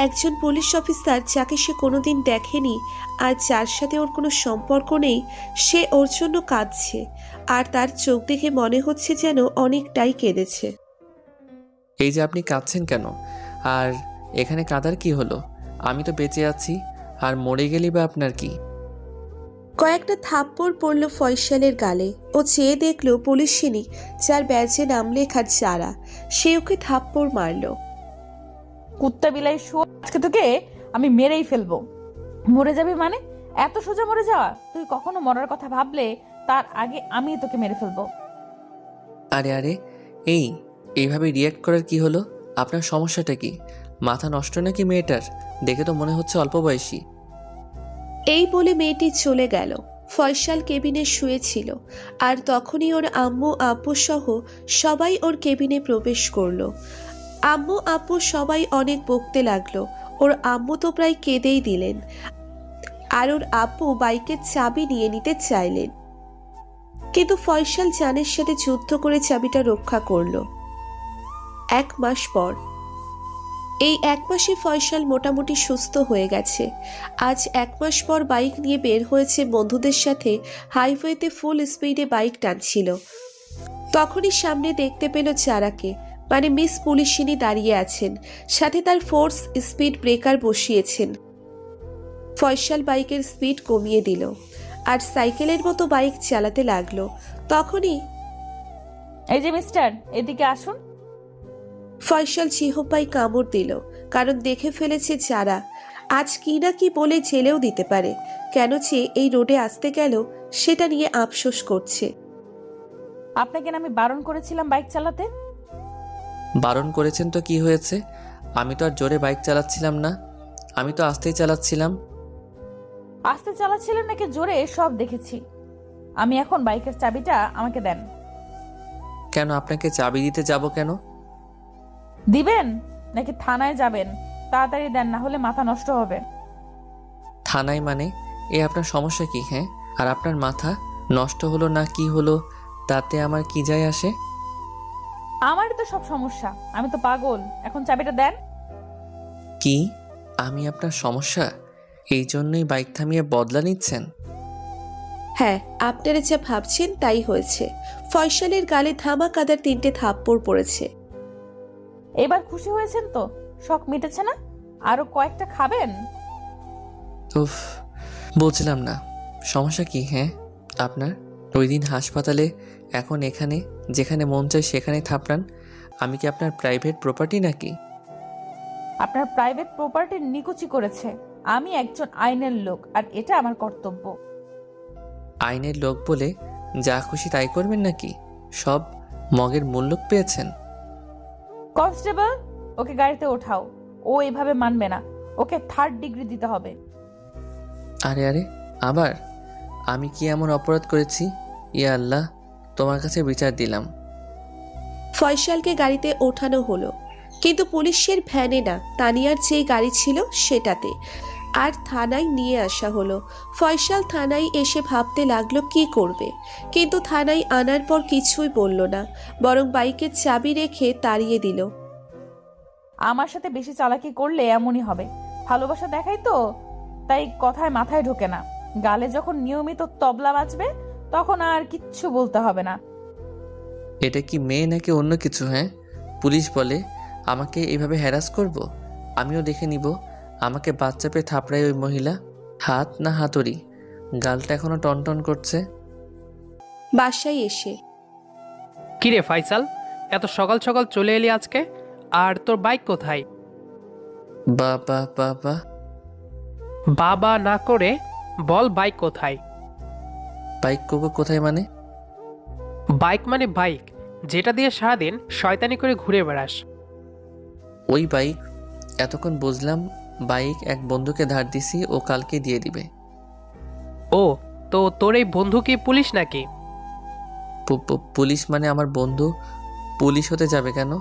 একজন police officer যাকে সে কোনোদিন দেখেনি আর যার সাথে ওর কোনো সম্পর্ক নেই, সে ওর জন্য কাঁদছে। আর তার চোখ দেখে মনে হচ্ছে যেন অনেকটাই কেঁদেছে। এই যে আপনি কাঁদছেন কেন? আর এখানে কাঁদার কি হলো? আমি তো বেঁচে আছি, আর মরে গেলি বা আপনার কি? কয়েকটা থাপ্পড় পড়ল ফয়সালের গালে। ও চেয়ে দেখলো পুলিশিনী, যার ব্যাজে নাম লেখা যারা, সে ওকে থাপ্পড় মারল। কুত্তা বিলাই শো, আজকে তোকে আমি মেরেই ফেলবো। মরে যাবি মানে? এত সোজা মরে যাওয়া? তুই কখনো মরার কথা ভাবলে তার আগে আমি তোকে মেরে ফেলবো। আরে আরে, এইভাবে রিয়্যাক্ট করার কি হলো? আপনার সমস্যাটা কি? মাথা নষ্ট নাকি মেয়েটার? দেখে তো মনে হচ্ছে অল্প বয়সী। এই বলে মেয়েটি চলে গেল। ফয়সাল কেবিনে শুয়েছিল, আর তখনই ওর আম্মু আব্বু সহ সবাই ওর কেবিনে প্রবেশ করলো। আম্মু আব্বু সবাই অনেক বকতে লাগলো। ওর আম্মু তো প্রায় কেঁদেই দিলেন, আর ওর আব্বু বাইকের চাবি নিয়ে নিতে চাইলেন, কিন্তু ফয়সাল জানের সাথে যুদ্ধ করে চাবিটা রক্ষা করলো। 1 মাস পর। এই 1 মাসে ফয়সাল মোটামুটি সুস্থ হয়ে গেছে। আজ 1 মাস পর বাইক নিয়ে বের হয়েছে বন্ধুদের সাথে। হাইওয়েতে ফুল স্পিডে বাইক টানছিল। তখনই সামনে দেখতে পেল চারাকে, মানে মিস পুলিশিনী দাঁড়িয়ে আছেন, সাথে তার ফোর্স স্পিড ব্রেকার বসিয়েছেন। ফয়সাল বাইকের স্পিড কমিয়ে দিল আর সাইকেলের মতো বাইক চালাতে লাগলো। তখনই এই যে মিস্টার, এদিকে আসুন। ফয়সাল জিহ্বায় কামড় দিল, কারণ দেখে ফেলেছে যারা আজ কি না কি বলে জেলেও দিতে পারে। কেন যে এই রোডে আসতে গেল সেটা নিয়ে আফসোস করছে। আপনাকে না আমি বারণ করেছিলাম বাইক চালাতে? বারণ করেছেন তো কি হয়েছে? আমি তো আর জোরে বাইক চালাচ্ছিলাম না, আমি তো আস্তেই চালাচ্ছিলাম। আস্তে চালাচ্ছিলেন নাকি জোরে সব দেখেছি। আমি এখন বাইকের চাবিটা আমাকে দেন। কেন আপনাকে চাবি দিতে যাব কেন? দিবেন নাকি থানায় যাবেন? তাড়াতাড়ি দেন, না হলে মাথা নষ্ট হবে। থানায় মানে? আপনার সমস্যা কি? হ্যাঁ, আর আপনার মাথা নষ্ট হলো না কি হলো তাতে আমার কি যায় আসে? আমারই তো সব সমস্যা, আমি তো পাগল। এখন চাবিটা দেন। কি? আমি আপনার সমস্যা? এই জন্যই বাইক থামিয়ে বদলা নিচ্ছেন? হ্যাঁ, আপনারা যা ভাবছেন তাই হয়েছে। ফয়সালের গালে ধামাকাদার 3টে থাপ্পড় পড়েছে। এবার খুশি হয়েছেন তো? শখ মিটেছে না? আরো কয়েকটা খাবেন? উফ, বুঝলাম না সমস্যা কি। হ্যাঁ, আপনার ওই দিন হাসপাতালে, এখন এখানে, যেখানে মন চায় সেখানে থাপড়ান। আমি কি আপনার প্রাইভেট প্রপার্টি নাকি? আপনার প্রাইভেট প্রপার্টির নিকুচি করেছে। আমি একজন আইনের লোক, আর এটা আমার কর্তব্য। আইনের লোক বলে যা খুশি তাই করবেন নাকি? সব মগের মূল্য পেয়েছেন? কনস্টেবল, ওকে গাড়িতে ওঠাও। ও এভাবে মানবে না, ওকে 3rd ডিগ্রি দিতে হবে। আরে আরে, আবার? আমি কি এমন অপরাধ করেছি? ইয়া আল্লাহ, তোমার কাছে বিচার দিলাম। ফয়সালকে গাড়িতে ওঠানো হলো, কিন্তু পুলিশের ভ্যানে না, তানিয়ার যে গাড়ি ছিল সেটাতে। আর থানায় নিয়ে আসা হলো। ফয়সাল থানায় এসে ভাবতে লাগলো কি করবে, কিন্তু থানায় আনার পর কিছুই বলল না, বরং বাইকের চাবি রেখে তাড়িয়ে দিল। আমার সাথে বেশি চালাকি করলে এমনই হবে। ভালোবাসা দেখাই তো, তাই কথায় মাথায় ঢোকে না। গালে যখন নিয়মিত তবলা বাজবে তখন আর কিচ্ছু বলতে হবে না। এটা কি মেয়ে নাকি অন্য কিছু? হ্যাঁ, পুলিশ বলে আমাকে এভাবে হ্যারাস করব? আমিও দেখে নিব আমাকে বাচ্চা পেয়ে থাপড়ায় ওই মহিলা। হাত না হাতুড়ি? গালটা এখনো টনটন করছে। বাসায় এসে কিরে ফাইসাল, এত সকাল সকাল চলে এলি আজকে? আর তোর বাইক কোথায়? বাবা বাবা, বাবা না করে বল বাইক কোথায়? বাইক কোথায় মানে? বাইক মানে বাইক, যেটা দিয়ে সারাদিন শয়তানি করে ঘুরে বেড়াস। ওই বাইক? এতক্ষণ বুঝলাম বাইক এক বন্ধুকে ধার দিছি, ও কালকে দিয়ে দিবে। ও, তো তোর এই বন্ধু কি পুলিশ নাকি? পুলিশ মানে আমার বন্ধু পুলিশ হতে যাবে কেন?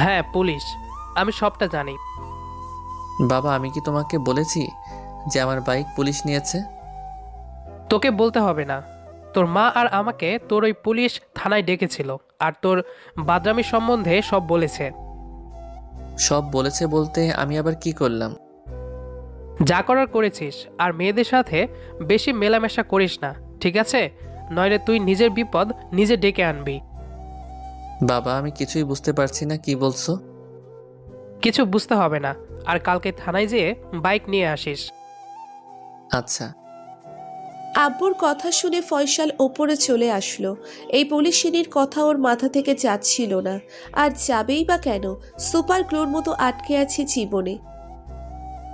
হ্যাঁ পুলিশ, আমি সবটা জানি। বাবা, আমি কি তোমাকে বলেছি যে আমার বাইক পুলিশ নিয়েছে? তোকে বলতে হবে না। তোর মা আর আমাকে তোর ওই পুলিশ থানায় ডেকেছিল, আর তোর বাদরামি সম্বন্ধে সব বলেছে। সব বলেছে বলতে আমি আবার কি করলাম? যা করার করেছিস, আর মেয়েদের সাথে বেশি মেলামেশা করিস না, ঠিক আছে? নইলে তুই নিজের বিপদ নিজে ডেকে আনবি। বাবা, আমি কিছুই বুঝতে পারছি না, কি বলছো? কিছু বুঝতে হবে না, আর কালকে থানায় যেয়ে বাইক নিয়ে আসিস। আচ্ছা। আব্বুর কথা শুনে ফয়সাল ওপরে চলে আসলো। এই পুলিশিনীর কথা ওর মাথা থেকে যাচ্ছিল না, আর যাবেই বা কেন? সুপার গ্লুর মতো আটকে আছে জীবনে।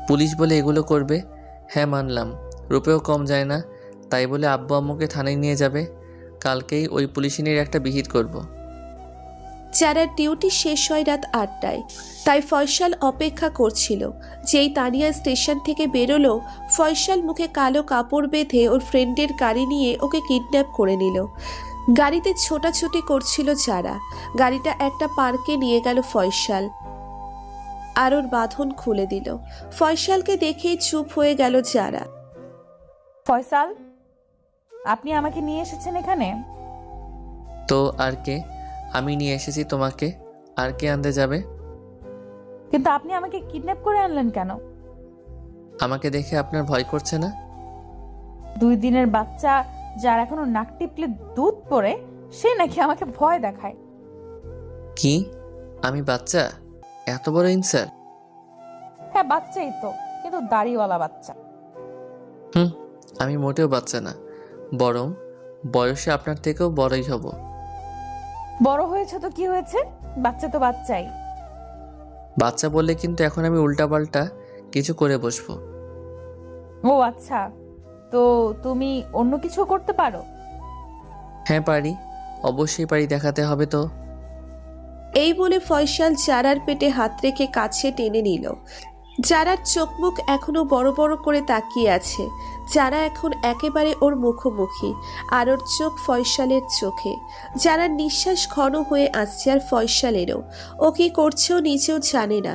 পুলিশ বলে এগুলো করবে? হ্যাঁ মানলাম, রূপেও কম যায় না, তাই বলে আব্বু আম্মুকে থানায় নিয়ে যাবে? কালকেই ওই পুলিশিনীর একটা বিহিত করব। যারার ডিউটি শেষ হয় রাত 8টায়, তাই ফয়সাল অপেক্ষা করছিল। যেই তানিয়া স্টেশন থেকে বেরোলো, ফয়সাল মুখে কালো কাপড় বেঁধে ওর ফ্রেন্ডের গাড়ি নিয়ে ওকে কিডন্যাপ করে নিল। গাড়িতে ছোটাছুটি করছিল যারা। গাড়িটা একটা পার্কে নিয়ে গেল ফয়সাল, আর ওর বাঁধন খুলে দিল। ফয়সালকে দেখেই চুপ হয়ে গেল যারা। ফয়সাল, আপনি আমাকে নিয়ে এসেছেন এখানে? তো আর কে? আমি নিয়ে এসেছি তোমাকে, আর কে আনতে যাবে? কিন্তু আপনি আমাকে কিডন্যাপ করে আনলেন কেন? আমাকে দেখে আপনার ভয় করছে না? 2 দিনের বাচ্চা যার এখনো নাক টিপলে দুধ পড়ে, সে নাকি আমাকে ভয় দেখায়? কি? আমি বাচ্চা? এত বড় ইনসার? হ্যাঁ, বাচ্চাই তো, কিন্তু দাড়িওয়ালা বাচ্চা। হুম, আমি মোটেও বাচ্চা না, বরং বয়সে আপনার থেকেও বড়ই হব। বড় হয়েছে তো কি হয়েছে, বাচ্চা তো বাচ্চাই। বাচ্চা বললে কিন্তু এখন আমি উল্টাপাল্টা কিছু করে বসবো। ও আচ্ছা, তো তুমি অন্য কিছু করতে পারো? হ্যাঁ পারি, অবশ্যই পারি, দেখাতে হবে তো। এই বলে ফয়সাল জারার পেটে হাত রেখে কাছে টেনে নিল। জারার চোখ মুখ এখনো বড় বড় করে তাকিয়ে আছে। যারা এখন একেবারে ওর মুখোমুখি, আর ওর চোখ ফয়সালের চোখে। যারার নিঃশ্বাস ঘন হয়ে আসছে, আর ফয়সালেরও। ও কি করছেও নিজেও জানে না।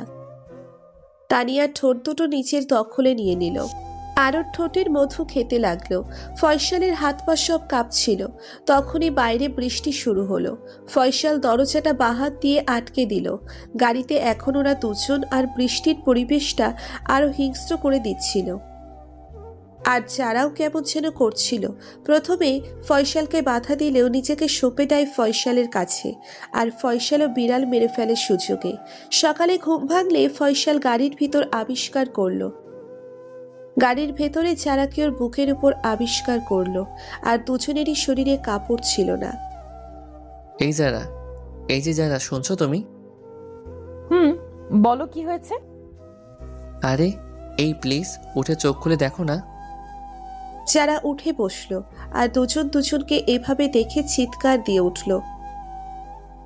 তানিয়া ঠোঁট দুটো নিচের দখলে নিয়ে নিল, আর ওর ঠোঁটের মধু খেতে লাগলো। ফয়সালের হাত পা সব কাঁপছিল। তখনই বাইরে বৃষ্টি শুরু হলো। ফয়সাল দরজাটা বাহাত দিয়ে আটকে দিল। গাড়িতে এখন ওরা দুজন, আর বৃষ্টির পরিবেশটা আরো হিংস্র করে দিচ্ছিল। আর যারাও কেমন যেন করছিল। প্রথমে ফয়সালকে বাধা দিলেও নিজেকে সঁপে দেয় ফয়সালের কাছে, আর ফয়সালও বিড়াল মেরে ফেলে সুযোগে। সকালে ঘুম ভাঙলে ফয়সাল গাড়ির ভিতর আবিষ্কার করলো। গাড়ির ভেতরে যারাকে ওর বুকের উপর আবিষ্কার করলো, আর দুজনেরই শরীরে কাপড় ছিল না। এই যারা, এই যে যারা, শুনছো তুমি? বলো কি হয়েছে? আরে এই প্লিজ উঠে চোখ খুলে দেখো না। যারা উঠে বসলো, আর দুজন দুজনকে এভাবে দেখে চিৎকার দিয়ে উঠল।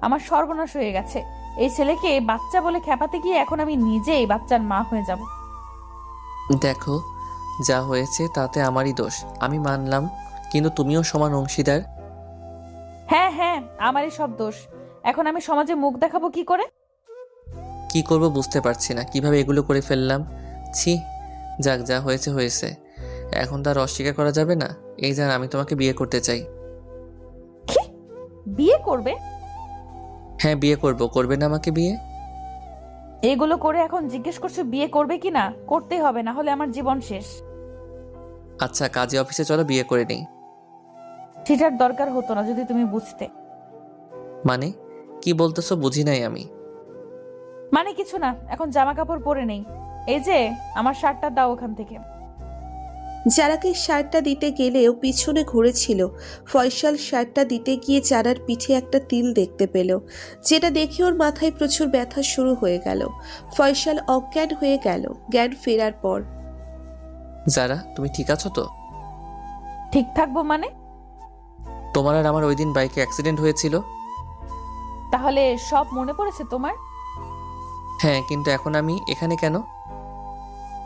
আমার সর্বনাশ হয়ে গেছে। এই ছেলেকে বাচ্চা বলে খেপাতে গিয়ে এখন আমি নিজেই বাচ্চার মা হয়ে যাব। দেখো, যা হয়েছে তাতে আমারই দোষ, আমি মানলাম, কিন্তু তুমিও সমান অংশীদার। হ্যাঁ হ্যাঁ, আমারই সব দোষ। এখন আমি সমাজে মুখ দেখাবো কি করে? কি করব বুঝতে পারছি না, কিভাবে এগুলো করে ফেললাম। ছি, যাক, যা হয়েছে হয়েছে, এখন তার অস্বীকার করা যাবে না। এই জান, আমি তোমাকে বিয়ে করতে চাই। কি? বিয়ে করবে? হ্যাঁ বিয়ে করব, করবে না আমাকে বিয়ে? এগুলো করে এখন জিজ্ঞেস করছো বিয়ে করবে কি না? করতেই হবে, না হলে আমার জীবন শেষ। আচ্ছা, কাজে অফিসে চলো, বিয়ে করে নেই। সেটার দরকার হতো না যদি তুমি বুঝতে। মানে কি বলতেছো, বুঝি নাই আমি। মানে কিছু না, এখন জামা কাপড় পরে নেই। এই যে আমার শার্টটা দাও ওখান থেকে। যারাকে শার্টটা দিতে গেলেও পিছনে ঘুরেছিল। ফয়সাল শার্টটা দিতে গিয়ে চারার পিঠে একটা তিল দেখতে পেল, যেটা দেখে ওর মাথায় প্রচুর ব্যথা শুরু হয়ে গেল। ফয়সাল অজ্ঞান হয়ে গেল। জ্ঞান ফেরার পর, যারা, তুমি ঠিক আছো তো? ঠিক থাকবো মানে? তোমার আর আমার ওই দিন বাইকে অ্যাক্সিডেন্ট হয়েছিল। তাহলে সব মনে পড়েছে তোমার? হ্যাঁ, কিন্তু এখন আমি এখানে কেন?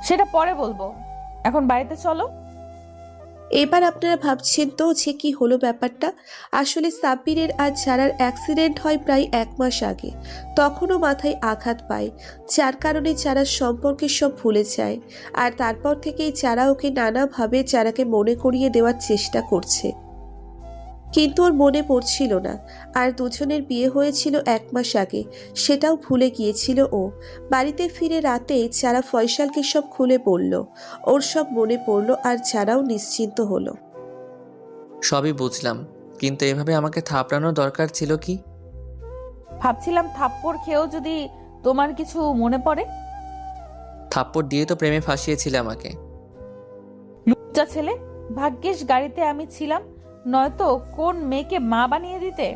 সেটা পরে বলবো, এখন বাড়িতে চলো। এবার আপনারা ভাবছেন তো যে কি হলো ব্যাপারটা। আসলে সাব্বিরের আর যারার অ্যাক্সিডেন্ট হয় প্রায় 1 মাস আগে। তখনও মাথায় আঘাত পায়, যার কারণে যারার সম্পর্কে সব ভুলে যায়। আর তারপর থেকেই যারা ওকে নানাভাবে যারাকে মনে করিয়ে দেওয়ার চেষ্টা করছে। কিন্তু ওর মনে পড়ছিল না। আর দুজনের বিয়ে হয়েছিল 1 মাস আগে, সেটাও ভুলে গিয়েছিল ও। বাড়িতে ফিরে রাতে যারা ফয়সালকে সব খুলে বলল, ওর সব মনে পড়ল আর যারাও নিশ্চিন্ত হলো। সবই বুঝলাম, কিন্তু এভাবে আমাকে থাপড়ানোর দরকার ছিল কি? ভাবছিলাম থাপ্পড় খেয়েও যদি তোমার কিছু মনে পড়ে। থাপ্পড় দিয়ে তো প্রেমে ফাঁসিয়েছিলে আমাকে। লুচ্চা ছেলে, ভাগ্যিস গাড়িতে আমি ছিলাম, নয়তো কোন মেয়েকে মা বানিয়ে দিতে।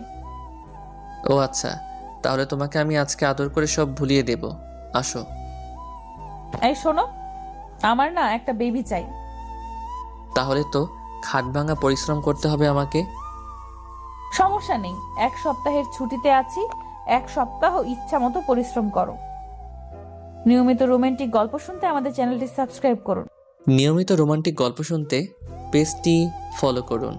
ও আচ্ছা, তাহলে তোমাকে আমি আজকে আদর করে সব ভুলিয়ে দেব। আসো। এই শোনো, আমার না একটা বেবি চাই। তাহলে তো খাট ভাঙা পরিশ্রম করতে হবে আমাকে। সমস্যা নেই, 1 সপ্তাহের ছুটিতে আছি, 1 সপ্তাহ ইচ্ছা মতো পরিশ্রম করো। নিয়মিত রোমান্টিক গল্প শুনতে আমাদের চ্যানেলটি সাবস্ক্রাইব করুন। নিয়মিত রোমান্টিক গল্প শুনতে পেজটি ফলো করুন।